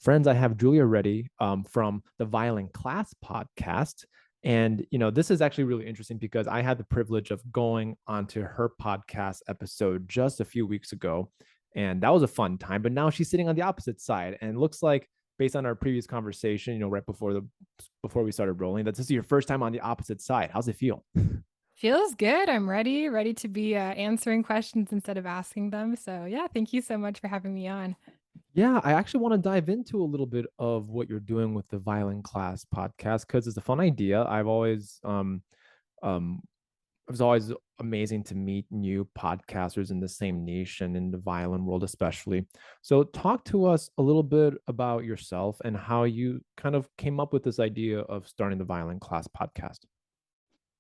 Friends, I have Julia Reddy from the Violin Class podcast. And, this is actually really interesting because I had the privilege of going onto her podcast episode just a few weeks ago. And that was a fun time. But now she's sitting on the opposite side. And it looks like, based on our previous conversation, right before we started rolling, that this is your first time on the opposite side. How's it feel? Feels good. I'm ready to be answering questions instead of asking them. So, yeah, thank you so much for having me on. Yeah, I actually want to dive into a little bit of what you're doing with the Violin Class podcast because it's a fun idea. Um it was always amazing to meet new podcasters in the same niche and in the violin world especially. So talk to us a little bit about yourself and how you kind of came up with this idea of starting the Violin Class podcast.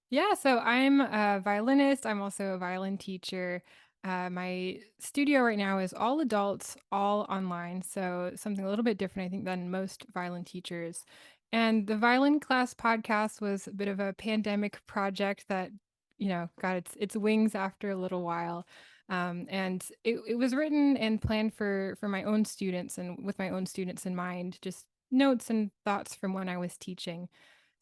Yeah, so I'm a violinist. I'm also a violin teacher. My studio right now is all adults, all online. So something a little bit different, I think, than most violin teachers. And the Violin Class podcast was a bit of a pandemic project that, got its wings after a little while. And it was written and planned for my own students and with my own students in mind, just notes and thoughts from when I was teaching.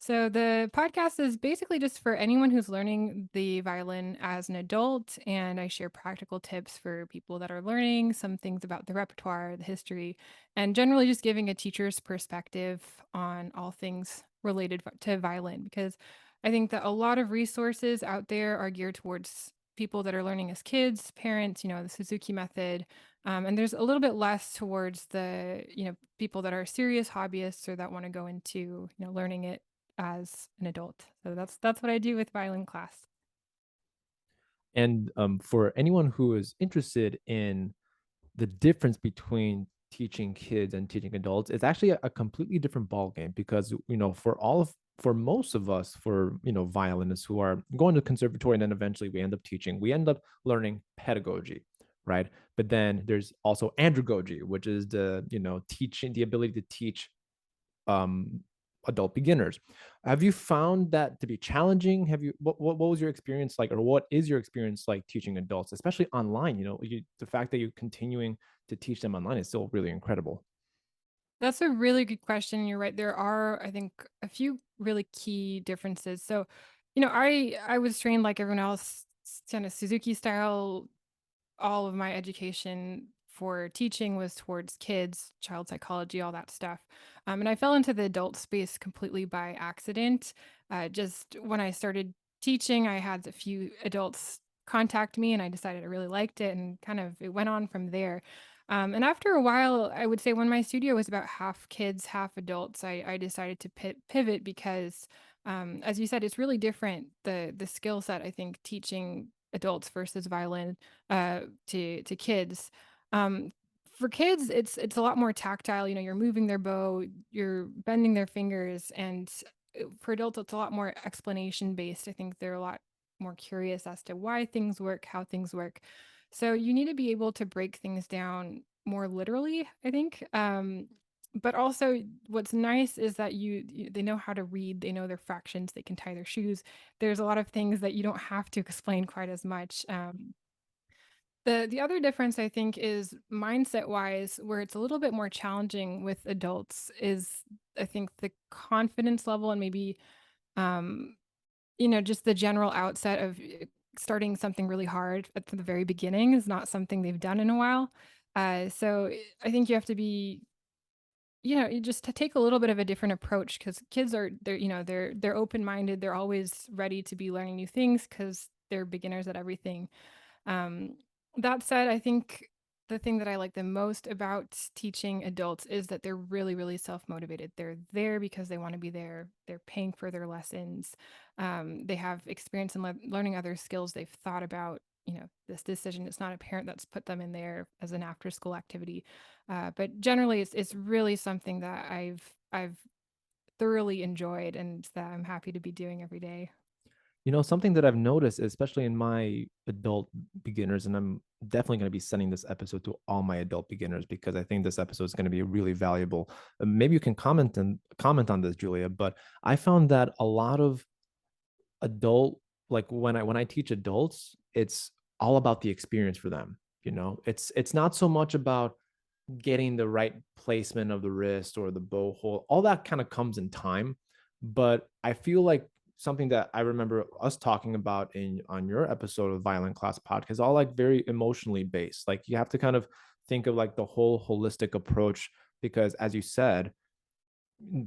So the podcast is basically just for anyone who's learning the violin as an adult, and I share practical tips for people that are learning, some things about the repertoire, the history, and generally just giving a teacher's perspective on all things related to violin because I think that a lot of resources out there are geared towards people that are learning as kids, parents, the Suzuki method. And there's a little bit less towards the, people that are serious hobbyists or that want to go into, learning it as an adult. So that's what I do with violin class. And for anyone who is interested in the difference between teaching kids and teaching adults, it's actually a completely different ballgame because for most of us, for violinists who are going to conservatory and then eventually we end up teaching, we end up learning pedagogy, right? But then there's also andragogy, which is the teaching, the ability to teach um adult beginners. Have you found that to be challenging? Have you what was your experience like, or what is your experience like teaching adults, especially online? The fact that you're continuing to teach them online is still really incredible. That's a really good question. You're right. There are, I think, a few really key differences. So, I was trained like everyone else, kind of Suzuki style. All of my education for teaching was towards kids, child psychology, all that stuff. And I fell into the adult space completely by accident. Just when I started teaching, I had a few adults contact me and I decided I really liked it and kind of it went on from there. And after a while, I would say when my studio was about half kids, half adults, I decided to pivot because, as you said, it's really different. The skill set, I think, teaching adults versus violin to kids. Um, for kids, it's a lot more tactile. You're moving their bow, you're bending their fingers, and for adults, it's a lot more explanation based. I think they're a lot more curious as to why things work, how things work. So you need to be able to break things down more literally, I think. But also, what's nice is that they know how to read, they know their fractions, they can tie their shoes. There's a lot of things that you don't have to explain quite as much. The other difference I think is mindset-wise, where it's a little bit more challenging with adults is I think the confidence level and maybe, um, just the general outset of starting something really hard at the very beginning is not something they've done in a while. So I think you have to be, you just to take a little bit of a different approach because kids they're open-minded, they're always ready to be learning new things because they're beginners at everything. Um, that said, I think the thing that I like the most about teaching adults is that they're really, really self-motivated. They're there because they want to be there. They're paying for their lessons. They have experience in learning other skills they've thought about. This decision. It's not a parent that's put them in there as an after-school activity, but generally, it's really something that I've thoroughly enjoyed and that I'm happy to be doing every day. Something that I've noticed, especially in my adult beginners, and I'm definitely going to be sending this episode to all my adult beginners because I think this episode is going to be really valuable. Maybe you can comment on this, Julia. But I found that a lot of adult, like when I teach adults, it's all about the experience for them. It's not so much about getting the right placement of the wrist or the bow hole, all that kind of comes in time. But I feel like something that I remember us talking about in on your episode of Violin Class podcast, all like very emotionally based. Like you have to kind of think of like the whole holistic approach because as you said,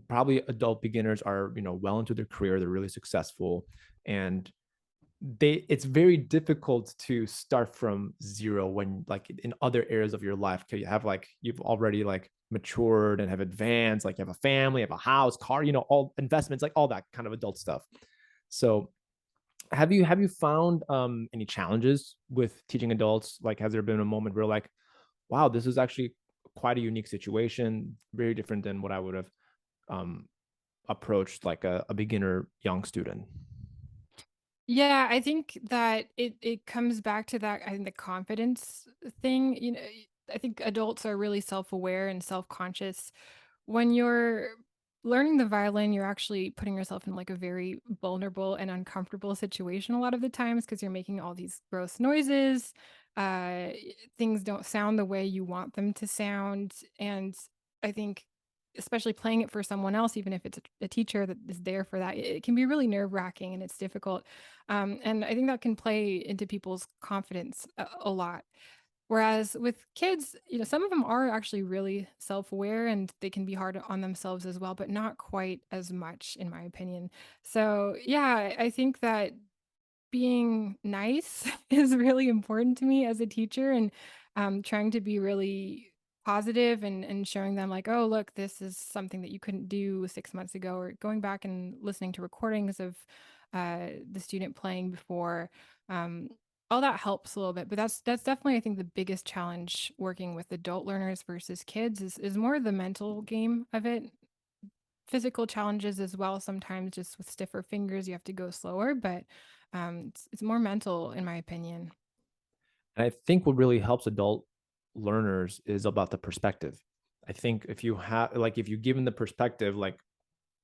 probably adult beginners are, well into their career, they're really successful, and it's very difficult to start from zero when like in other areas of your life because you have like you've already like matured and have advanced, like you have a family, have a house, car, all investments, like all that kind of adult stuff. So have you found any challenges with teaching adults? Like has there been a moment where like, wow, this is actually quite a unique situation, very different than what I would have um approached like a beginner young student? Yeah, I think that it comes back to that, I think the confidence thing, I think adults are really self-aware and self-conscious. When you're learning the violin, you're actually putting yourself in like a very vulnerable and uncomfortable situation a lot of the times because you're making all these gross noises. Things don't sound the way you want them to sound. And I think, especially playing it for someone else, even if it's a teacher that is there for that, it can be really nerve wracking and it's difficult. And I think that can play into people's confidence a lot. Whereas with kids, some of them are actually really self-aware and they can be hard on themselves as well, but not quite as much, in my opinion. So, yeah, I think that being nice is really important to me as a teacher and trying to be really positive and showing them like, oh, look, this is something that you couldn't do 6 months ago, or going back and listening to recordings of the student playing before. um, all that helps a little bit, but that's definitely, I think, the biggest challenge working with adult learners versus kids is more the mental game of it. Physical challenges as well, sometimes just with stiffer fingers, you have to go slower, but it's more mental in my opinion. And I think what really helps adult learners is about the perspective. I think if you have like if you give them the perspective, like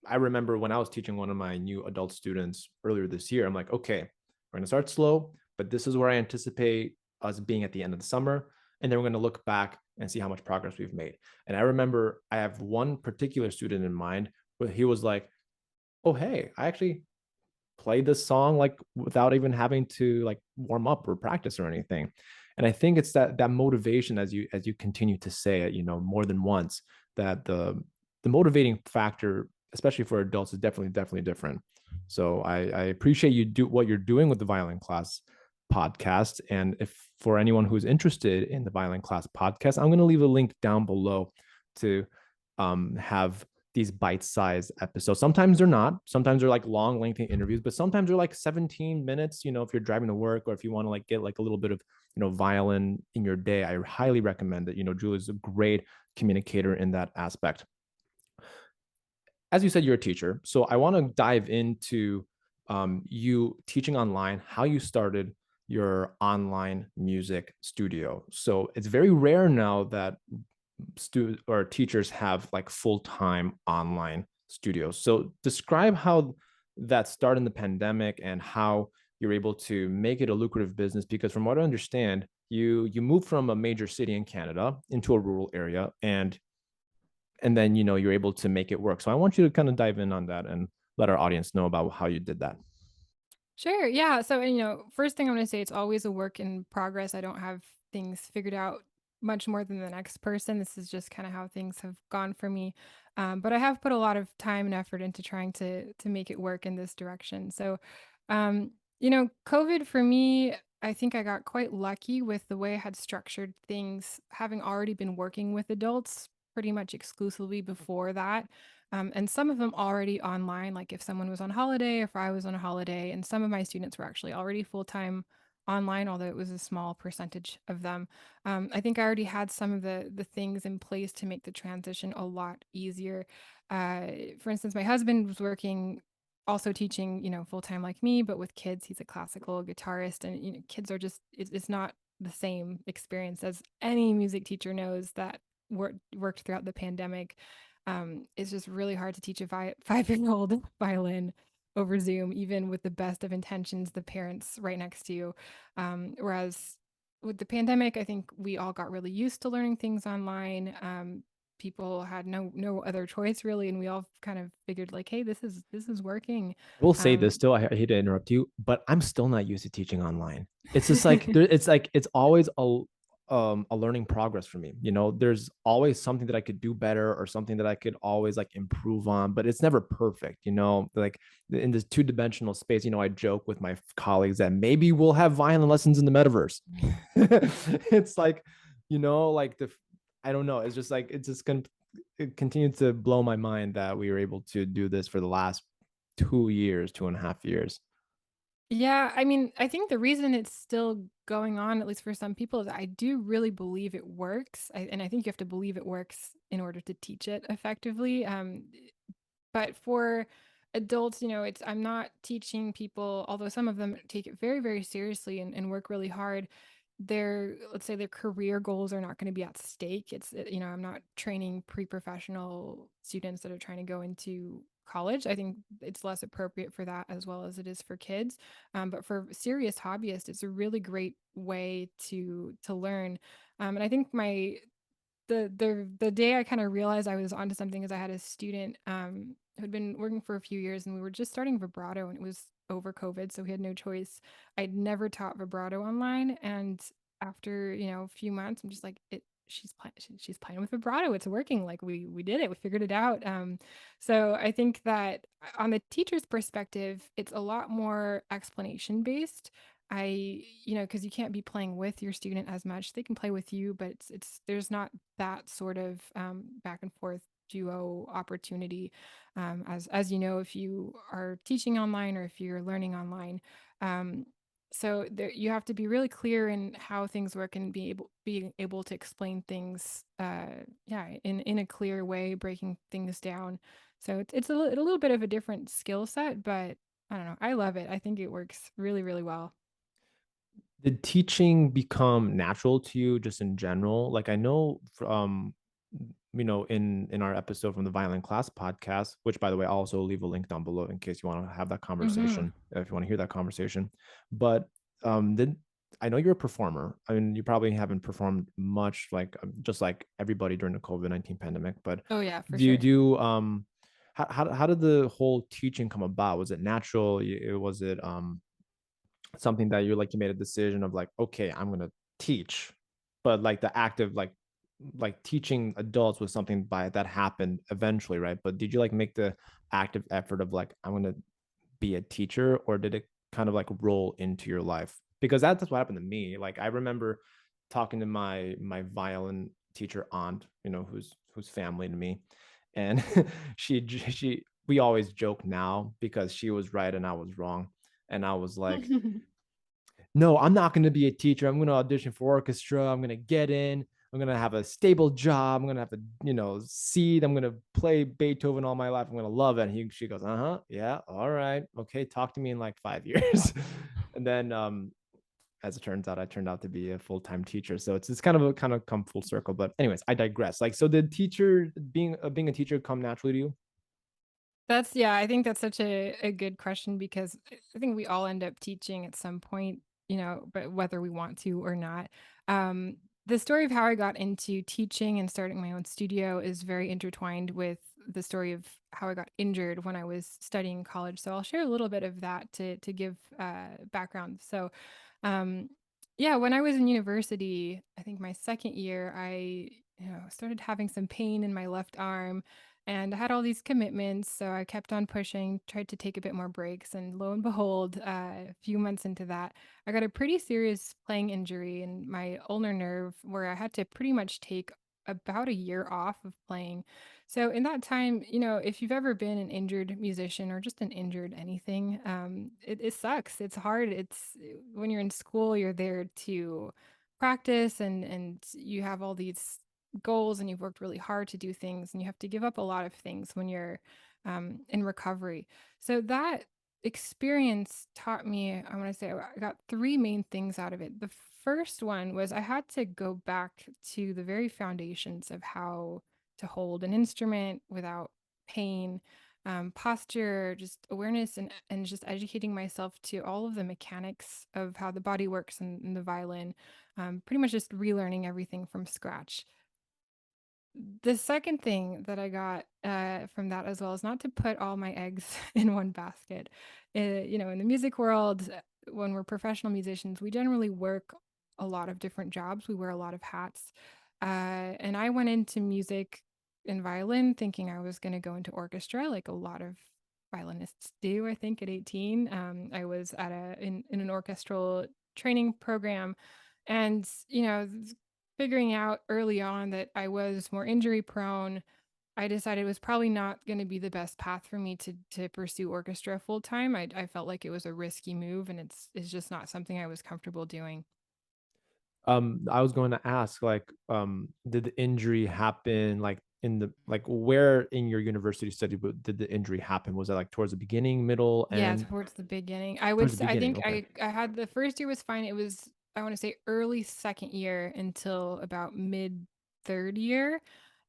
I remember when I was teaching one of my new adult students earlier this year, I'm like, okay, we're gonna start slow, but this is where I anticipate us being at the end of the summer. And then we're gonna look back and see how much progress we've made. And I remember I have one particular student in mind where he was like, oh hey, I actually play this song like without even having to like warm up or practice or anything. And I think it's that motivation, as you continue to say it, more than once, that the motivating factor, especially for adults, is definitely different. So I appreciate you do what you're doing with the violin class podcast. And if for anyone who's interested in the violin class podcast, I'm going to leave a link down below to have these bite-sized episodes. Sometimes they're not. Sometimes they're like long, lengthy interviews, but sometimes they're like 17 minutes. If you're driving to work or if you want to like get like a little bit of violin in your day, I highly recommend it. Julie's a great communicator in that aspect. As you said, you're a teacher, so I want to dive into you teaching online, how you started your online music studio. So it's very rare now that student or teachers have like full-time online studios. So describe how that started in the pandemic and how you're able to make it a lucrative business, because from what I understand, you moved from a major city in Canada into a rural area, and then you're able to make it work. So I want you to kind of dive in on that and let our audience know about how you did that. Sure. Yeah. So, first thing I'm going to say, it's always a work in progress. I don't have things figured out much more than the next person. This is just kind of how things have gone for me. But I have put a lot of time and effort into trying to make it work in this direction. So, COVID for me, I think I got quite lucky with the way I had structured things, having already been working with adults pretty much exclusively before that. And some of them already online, like if someone was on holiday, if I was on a holiday, and some of my students were actually already full time online, although it was a small percentage of them. I think I already had some of the things in place to make the transition a lot easier. For instance, my husband was working, also teaching, full time like me, but with kids, he's a classical guitarist, and kids are just it's not the same experience as any music teacher knows that worked throughout the pandemic. It's just really hard to teach a 5-year-old violin over Zoom, even with the best of intentions, the parents right next to you. Whereas with the pandemic, I think we all got really used to learning things online. People had no other choice really, and we all kind of figured like, hey, this is working. I will say this Um, still. I hate to interrupt you, but I'm still not used to teaching online. It's just like it's always a learning progress for me. You know, there's always something that I could do better or something that I could always like improve on, but it's never perfect. You know, like in this two-dimensional space. You know, I joke with my colleagues that maybe we'll have violin lessons in the metaverse. It's like, you know, like the I don't know. It's just like it's just gonna it continued to blow my mind that we were able to do this for the last 2 years, 2.5 years. Yeah, I mean, I think the reason it's still going on, at least for some people, is I do really believe it works. And I think you have to believe it works in order to teach it effectively. But for adults, it's I'm not teaching people, although some of them take it very, very seriously and work really hard. Let's say their career goals are not going to be at stake. I'm not training pre-professional students that are trying to go into college. I think it's less appropriate for that as well as it is for kids. But for serious hobbyists, it's a really great way to learn. And I think the day I kind of realized I was onto something is I had a student who had been working for a few years, and we were just starting vibrato, and it was over COVID, so he had no choice. I'd never taught vibrato online, and after a few months, I'm just like, she's playing with vibrato. It's working. Like we did it. We figured it out. So I think that on the teacher's perspective, it's a lot more explanation based. Because you can't be playing with your student as much. They can play with you, but it's there's not that sort of back and forth duo opportunity. As you know, if you are teaching online or if you're learning online. So there, you have to be really clear in how things work and be able to explain things, yeah, in a clear way, breaking things down. So it's a little bit of a different skill set, but I don't know. I love it. I think it works really, really well. Did teaching become natural to you just in general? Like I know in our episode from the Violin Class podcast, which by the way, I'll also leave a link down below in case you want to have that Hmm. conversation, if you want to hear that conversation. But did I know you're a performer. I mean, you probably haven't performed much like just like everybody during the COVID-19 pandemic, but Oh yeah, for do you sure. do how did the whole teaching come about? Was it natural? Was it something that you made a decision of like, okay, I'm gonna teach, but like the active like teaching adults was something by that happened eventually, right? But did you like make the active effort of like, I'm gonna be a teacher, or did it kind of like roll into your life? Because that's what happened to me. Like I remember talking to my violin teacher aunt, who's family to me, and she we always joke now because she was right and I was wrong, and I was like, no, I'm not going to be a teacher. I'm going to audition for orchestra. I'm going to get in. I'm going to have a stable job. I'm going to have a, seat. I'm going to play Beethoven all my life. I'm going to love it. And she goes, uh-huh. Yeah. All right. Okay. Talk to me in like 5 years. And then, as it turns out, I turned out to be a full-time teacher. So it's kind of come full circle, but anyways, I digress. Like, so did teacher being a teacher come naturally to you? Yeah, I think that's such a good question because I think we all end up teaching at some point, but whether we want to or not. Um, the story of how I got into teaching and starting my own studio is very intertwined with the story of how I got injured when I was studying college. So I'll share a little bit of that to give background. So, um, yeah, when I was in university, I think my second year, I started having some pain in my left arm and I had all these commitments, so I kept on pushing, tried to take a bit more breaks, and lo and behold, a few months into that, I got a pretty serious playing injury in my ulnar nerve where I had to pretty much take about a year off of playing. So in that time, if you've ever been an injured musician or just an injured anything, it sucks. It's hard. When you're in school, you're there to practice and you have all these goals and you've worked really hard to do things and you have to give up a lot of things when you're in recovery. So that experience taught me, I want to say I got three main things out of it. The first one was I had to go back to the very foundations of how to hold an instrument without pain, posture, just awareness, and just educating myself to all of the mechanics of how the body works in the violin. pretty much just relearning everything from scratch. The second thing that I got from that as well is not to put all my eggs in one basket. In the music world, when we're professional musicians, we generally work a lot of different jobs. We wear a lot of hats. And I went into music and violin thinking I was going to go into orchestra, like a lot of violinists do, I think, at 18. I was in an orchestral training program. And, figuring out early on that I was more injury prone, I decided it was probably not going to be the best path for me to pursue orchestra full time. I felt like it was a risky move, and it's just not something I was comfortable doing. I was going to ask, like, did the injury happen like in the like where in your university study did the injury happen? Was it like towards the beginning, middle, Yeah, and towards the beginning. I would towards the say I beginning? think Okay. I had the first year was fine. It was, I want to say, early second year until about mid third year.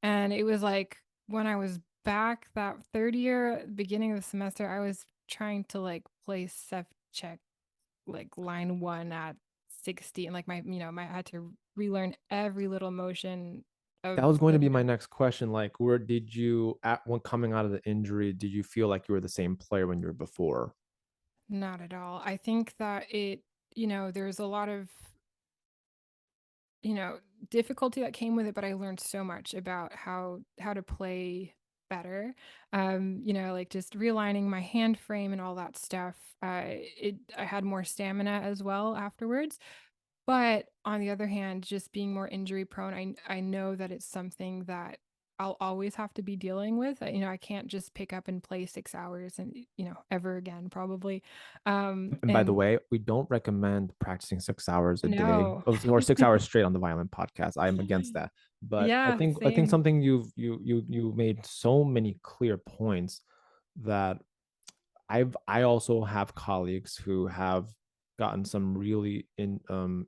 And it was like when I was back that third year, beginning of the semester, I was trying to like play Sef check like line one at 60, and like my I had to relearn every little motion That of was going to the be my next question. Like, where did you at when coming out of the injury, did you feel like you were the same player when you were before? Not at all. I think that there's a lot of you know, difficulty that came with it, but I learned so much about how to play better. Like just realigning my hand frame and all that stuff. I had more stamina as well afterwards. But on the other hand, just being more injury prone, I know that it's something that I'll always have to be dealing with. I can't just pick up and play 6 hours and ever again, probably. And by the And way, we don't recommend practicing 6 hours a day no. or 6 hours straight on the Violin podcast. I am against that. But I Yeah, think I think same. something you made so many clear points that I also have colleagues who have gotten some really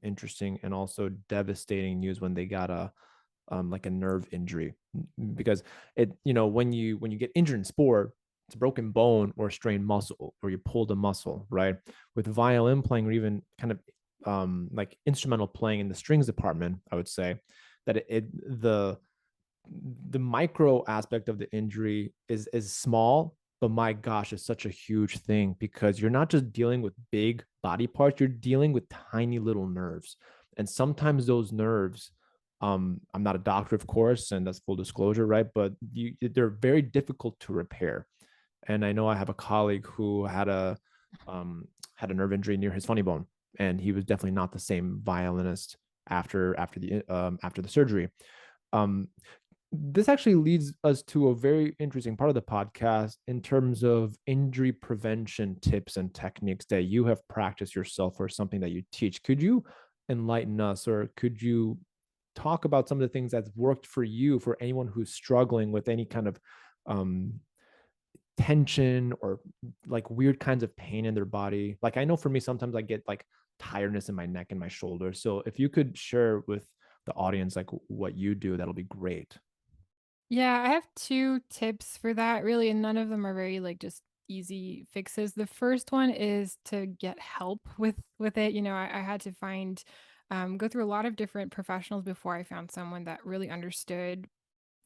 interesting and also devastating news when they got a like a nerve injury, because when you get injured in sport, it's a broken bone or a strained muscle or you pulled a muscle, right? With violin playing or even kind of like instrumental playing in the strings department, I would say that the micro aspect of the injury is small, but my gosh, it's such a huge thing because you're not just dealing with big body parts, you're dealing with tiny little nerves. And sometimes those nerves, I'm not a doctor, of course, and that's full disclosure, right? But they're very difficult to repair. And I know I have a colleague who um, had a nerve injury near his funny bone, and he was definitely not the same violinist after the surgery. Um, this actually leads us to a very interesting part of the podcast in terms of injury prevention tips and techniques that you have practiced yourself or something that you teach. Could you enlighten us, or could you talk about some of the things that's worked for you for anyone who's struggling with any kind of um, tension or like weird kinds of pain in their body? Like, I know for me, sometimes I get like tiredness in my neck and my shoulders. So if you could share with the audience like what you do, that'll be great. Yeah, I have 2 tips for that really, and none of them are very, like, just easy fixes. The first one is to get help with it. I had to go through a lot of different professionals before I found someone that really understood,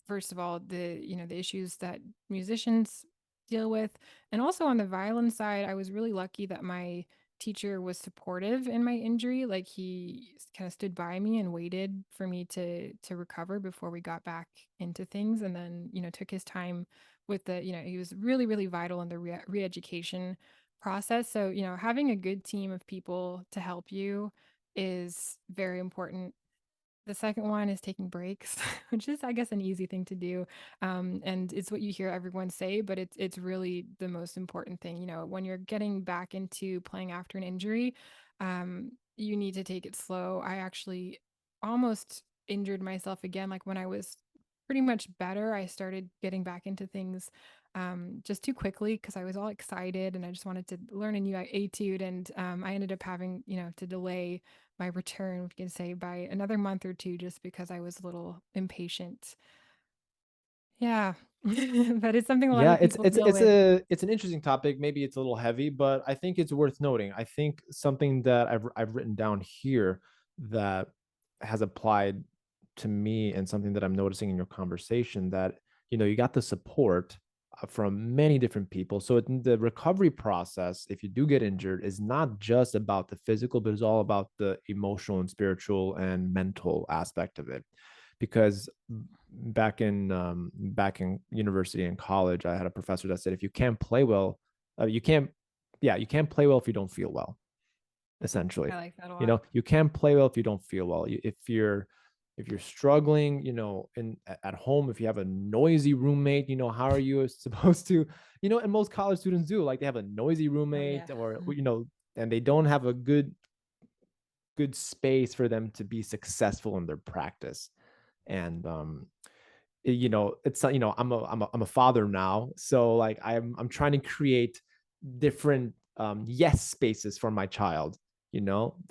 first of all, the issues that musicians deal with. And also on the violin side, I was really lucky that my teacher was supportive in my injury. Like he kind of stood by me and waited for me to recover before we got back into things, and then, took his time with he was really, really vital in the re-education process. So, having a good team of people to help you is very important. The second one is taking breaks, which is, I guess, an easy thing to do. And it's what you hear everyone say, but it's really the most important thing. When you're getting back into playing after an injury, you need to take it slow. I actually almost injured myself again. Like when I was pretty much better, I started getting back into things just too quickly because I was all excited and I just wanted to learn a new etude. And I ended up having, to delay my return, we can say, by another month or two just because I was a little impatient. Yeah. But it's something a lot Yeah, of it's people it's deal it's with. a it's an interesting topic. Maybe it's a little heavy, but I think it's worth noting. I think something that I've written down here that has applied to me, and something that I'm noticing in your conversation, that you got the support from many different people. So the recovery process, if you do get injured, is not just about the physical, but it's all about the emotional and spiritual and mental aspect of it. Because back in university and college, I had a professor that said, if you can't play well, you can't, yeah, you can't play well if you don't feel well, essentially. I like that a lot. You can't play well if you don't feel well. If you're struggling, in at home, if you have a noisy roommate, how are you supposed to, and most college students do, like they have a noisy Oh yeah. roommate, or and they don't have a good space for them to be successful in their practice. And it's I'm a father now, so like I'm trying to create different yes spaces for my child,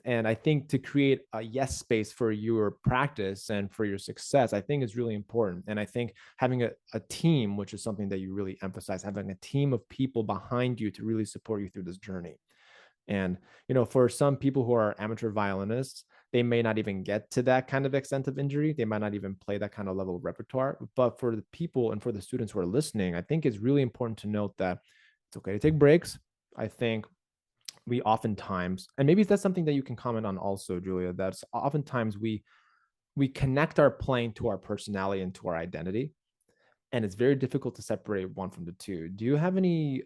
and I think to create a yes space for your practice and for your success, I think is really important. And I think having a team, which is something that you really emphasize, having a team of people behind you to really support you through this journey. And for some people who are amateur violinists, they may not even get to that kind of extent of injury. They might not even play that kind of level of repertoire. But for the people and for the students who are listening, I think it's really important to note that it's okay to take breaks. I think we oftentimes, and maybe that's something that you can comment on also, Julia, that's oftentimes we connect our playing to our personality and to our identity, and it's very difficult to separate one from the two. Do you have any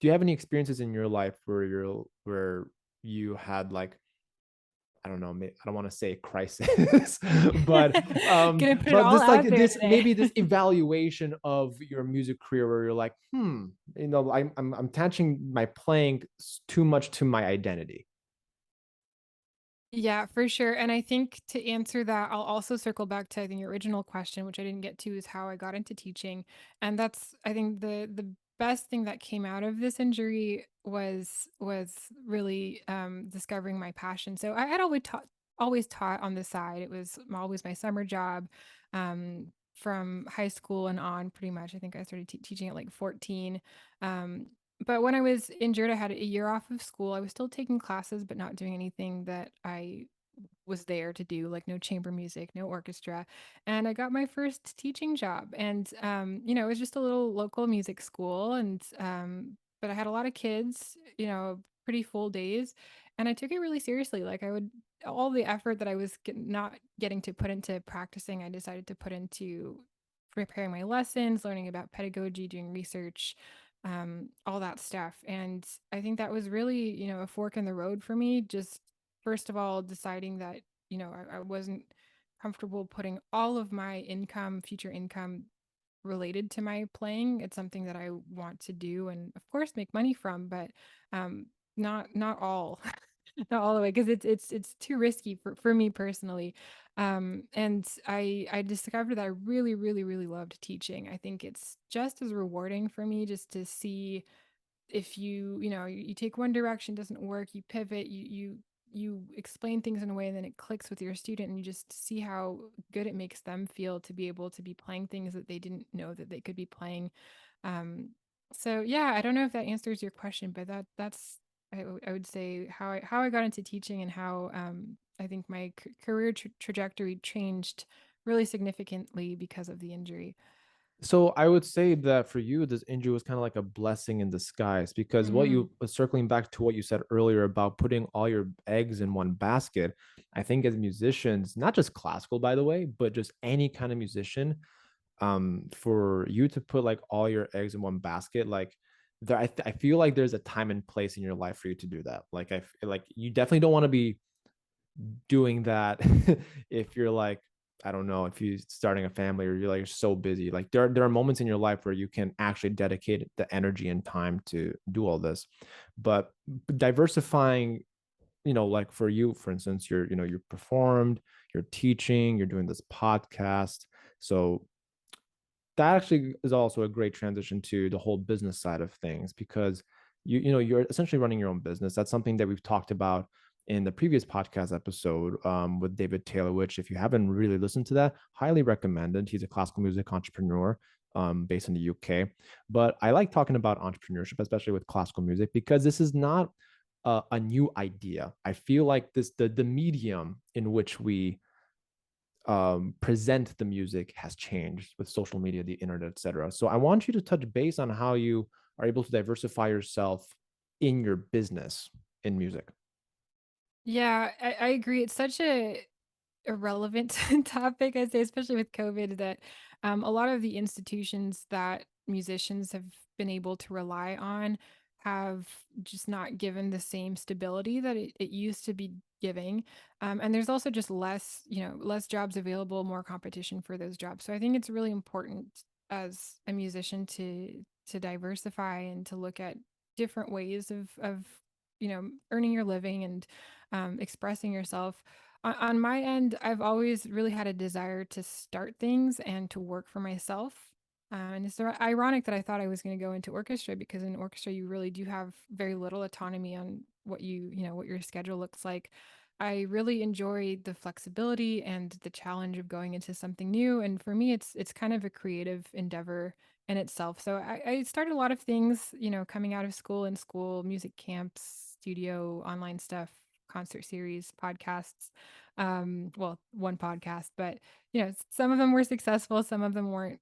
experiences in your life where you had, like, I don't know, I don't want to say crisis, but Gonna put it but all this, like, out there this today. maybe this evaluation of your music career, where you're like, I'm attaching my playing too much to my identity. Yeah, for sure. And I think to answer that, I'll also circle back to I think your original question, which I didn't get to, is how I got into teaching. And that's I think the best thing that came out of this injury was really discovering my passion. So I had always taught on the side. It was always my summer job. From high school and on, pretty much. I think I started teaching at like 14. Um, but when I was injured, I had a year off of school. I was still taking classes, but not doing anything that I was there to do, like no chamber music, no orchestra. And I got my first teaching job. And it was just a little local music school. And but I had a lot of kids, pretty full days. And I took it really seriously. Like I would all the effort that I was not getting to put into practicing, I decided to put into preparing my lessons, learning about pedagogy, doing research, all that stuff. And I think that was really, a fork in the road for me. Just first of all, deciding that, I wasn't comfortable putting all of my income, future income related to my playing. It's something that I want to do and of course make money from, but um not all not all the way because it's too risky for me personally. And I discovered that I really really really loved teaching. I think it's just as rewarding for me just to see if you take one direction, doesn't work, you pivot, you explain things in a way and then it clicks with your student and you just see how good it makes them feel to be able to be playing things that they didn't know that they could be playing. um so yeah, I don't know if that answers your question, but that's I would say how I got into teaching and how I think my career trajectory changed really significantly because of the injury. So I would say that for you, this injury was kind of like a blessing in disguise, because what Hmm. you circling back to what you said earlier about putting all your eggs in one basket. I think as musicians, not just classical, by the way, but just any kind of musician, for you to put like all your eggs in one basket, like I feel like there's a time and place in your life for you to do that. Like I feel like you definitely don't want to be doing that if you're like, I don't know, if you're starting a family or you're like so busy. Like there are moments in your life where you can actually dedicate the energy and time to do all this. But diversifying, like for you, for instance, you're performed, you're teaching, you're doing this podcast. So that actually is also a great transition to the whole business side of things, because you're essentially running your own business. That's something that we've talked about in the previous podcast episode, with David Taylor, which if you haven't really listened to that, highly recommended. He's a classical music entrepreneur, based in the UK. But I like talking about entrepreneurship, especially with classical music, because this is not a new idea. I feel like the medium in which we present the music has changed with social media, the internet, etc. So I want you to touch base on how you are able to diversify yourself in your business in music. Yeah, I agree. It's such a irrelevant topic, I'd say, especially with COVID, that a lot of the institutions that musicians have been able to rely on have just not given the same stability that it used to be giving. And there's also just less, less jobs available, more competition for those jobs. So I think it's really important as a musician to diversify and to look at different ways of earning your living and expressing yourself. On my end, I've always really had a desire to start things and to work for myself. And it's ironic that I thought I was going to go into orchestra, because in orchestra you really do have very little autonomy on what your schedule looks like. I really enjoy the flexibility and the challenge of going into something new. And for me, it's kind of a creative endeavor in itself. So I started a lot of things, coming out of school, in school, music camps, studio, online stuff, concert series, podcasts. Well, one podcast, but some of them were successful, some of them weren't.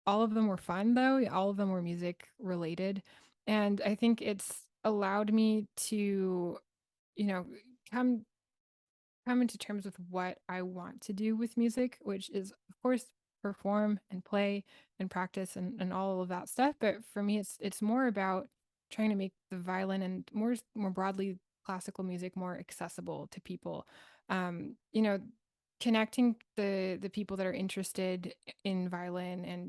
All of them were fun though. All of them were music related. And I think it's allowed me to, you know, come into terms with what I want to do with music, which is, of course, perform and play and practice and all of that stuff. But for me, it's more about trying to make the violin and more broadly classical music more accessible to people. Um, you know, Connecting the people that are interested in violin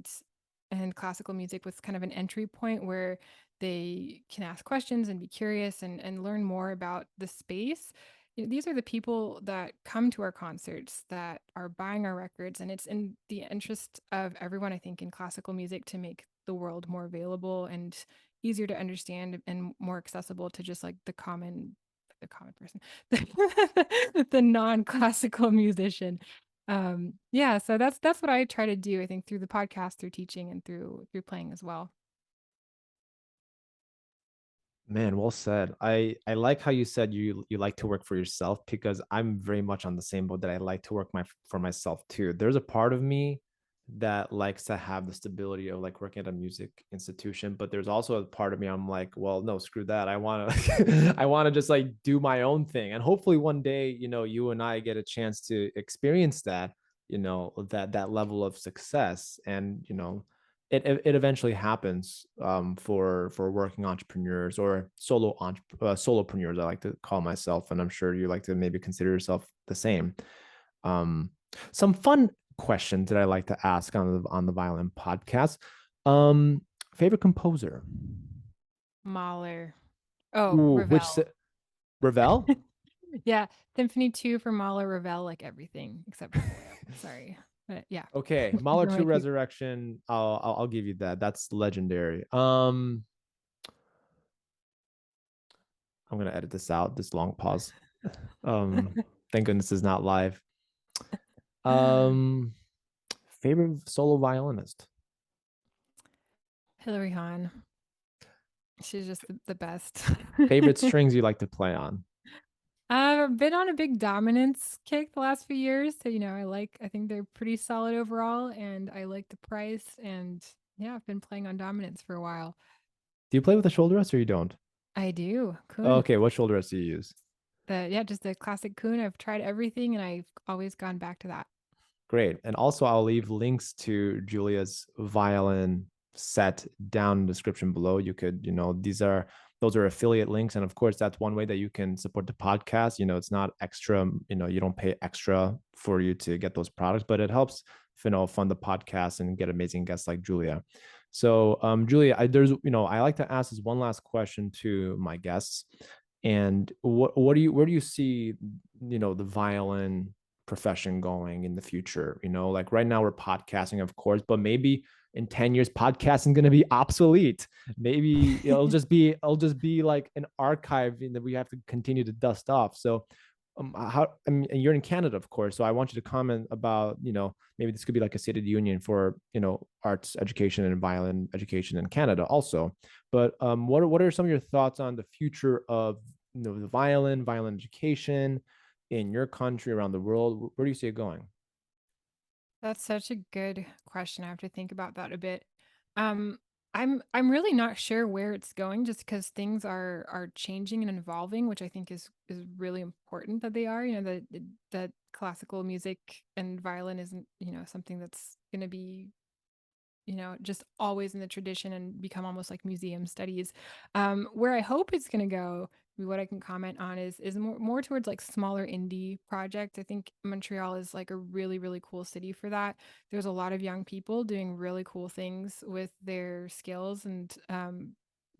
and classical music with kind of an entry point where they can ask questions and be curious and learn more about the space. These are the people that come to our concerts, that are buying our records, and it's in the interest of everyone, I think, in classical music to make the world more available and easier to understand and more accessible to just like the common person, the non-classical musician. Yeah, so that's what I try to do, I think, through the podcast, through teaching, and through playing as well. Man, well said. I like how you said you like to work for yourself, because I'm very much on the same boat that I like to work for myself too. There's a part of me that likes to have the stability of like working at a music institution, but there's also a part of me I'm like, well, no, screw that. I want to I want to just like do my own thing. And hopefully one day, you and I get a chance to experience that, that level of success. And it eventually happens for working entrepreneurs or solopreneurs. I like to call myself, and I'm sure you like to maybe consider yourself the same. Um, some fun questions that I like to ask on the Violin Podcast. Favorite composer? Mahler. Oh, Ooh, Ravel. Ravel? Yeah, Symphony 2 for Mahler, Ravel, like everything except for Boyle. Sorry. But yeah, Okay, those Mahler are my 2 two. Resurrection. I'll give you that. That's legendary. I'm gonna edit this out. This long pause. Um, thank goodness it's not live. Um, Favorite solo violinist? Hilary Hahn. She's just the best. Favorite strings you like to play on? I've been on a big dominance kick the last few years. So, I think they're pretty solid overall, and I like the price. And yeah, I've been playing on dominance for a while. Do you play with a shoulder rest or you don't? I do. Kun. Okay, what shoulder rest do you use? Yeah, just the classic Kun. I've tried everything and I've always gone back to that. Great. And also, I'll leave links to Julia's violin set down in the description below. You could, those are affiliate links. And of course, that's one way that you can support the podcast. It's not extra, you don't pay extra for you to get those products, but it helps, fund the podcast and get amazing guests like Julia. So, Julia, I like to ask this one last question to my guests. And where do you see, the violin profession going in the future? Like right now we're podcasting, of course, but maybe in 10 years podcasting is going to be obsolete. Maybe it'll just be like an archive that we have to continue to dust off. So you're in Canada, of course, so I want you to comment about, maybe this could be like a state of the union for, arts education and violin education in Canada also. But what are some of your thoughts on the future of the violin education in your country, around the world? Where do you see it going? That's such a good question. I have to think about that a bit. Um, I'm really not sure where it's going just because things are changing and evolving, which I think is really important that they are. You know, that classical music and violin isn't, something that's gonna be, just always in the tradition and become almost like museum studies. Where I hope it's going to go, what I can comment on is more towards like smaller indie projects. I think Montreal is like a really cool city for that. There's a lot of young people doing really cool things with their skills and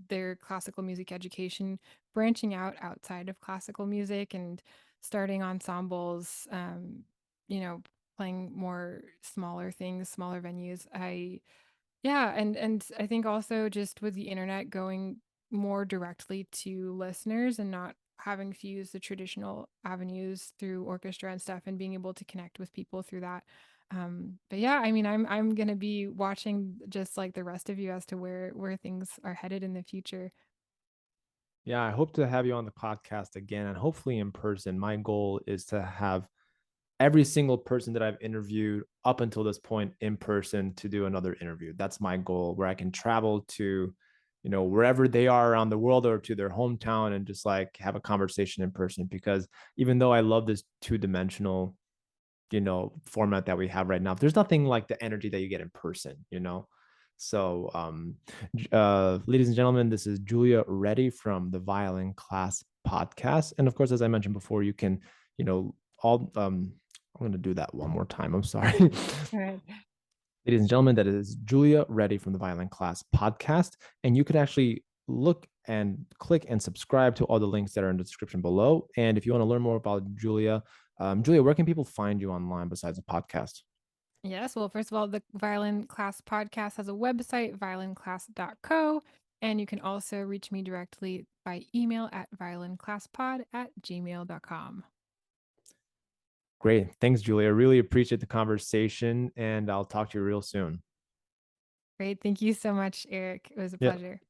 their classical music education, branching out outside of classical music and starting ensembles. You know, playing more smaller things, smaller venues. And I think also just with the internet going more directly to listeners and not having to use the traditional avenues through orchestra and stuff and being able to connect with people through that. But yeah, I mean, I'm gonna be watching just like the rest of you as to where things are headed in the future. Yeah, I hope to have you on the podcast again and hopefully in person. My goal is to have every single person that I've interviewed up until this point in person to do another interview. That's my goal, where I can travel to, wherever they are around the world or to their hometown and just like have a conversation in person. Because even though I love this two-dimensional, format that we have right now, there's nothing like the energy that you get in person. So, ladies and gentlemen, this is Julia Reddy from the Violin Class Podcast. And of course, as I mentioned before, you can, all, I'm going to do that one more time. I'm sorry. All right. Ladies and gentlemen, that is Julia Reddy from the Violin Class Podcast. And you could actually look and click and subscribe to all the links that are in the description below. And if you want to learn more about Julia, Julia, where can people find you online besides the podcast? Yes. Well, first of all, the Violin Class podcast has a website, violinclass.co. And you can also reach me directly by email at violinclasspod@gmail.com. Great. Thanks, Julia. I really appreciate the conversation, and I'll talk to you real soon. Great. Thank you so much, Eric. It was a Yeah. pleasure.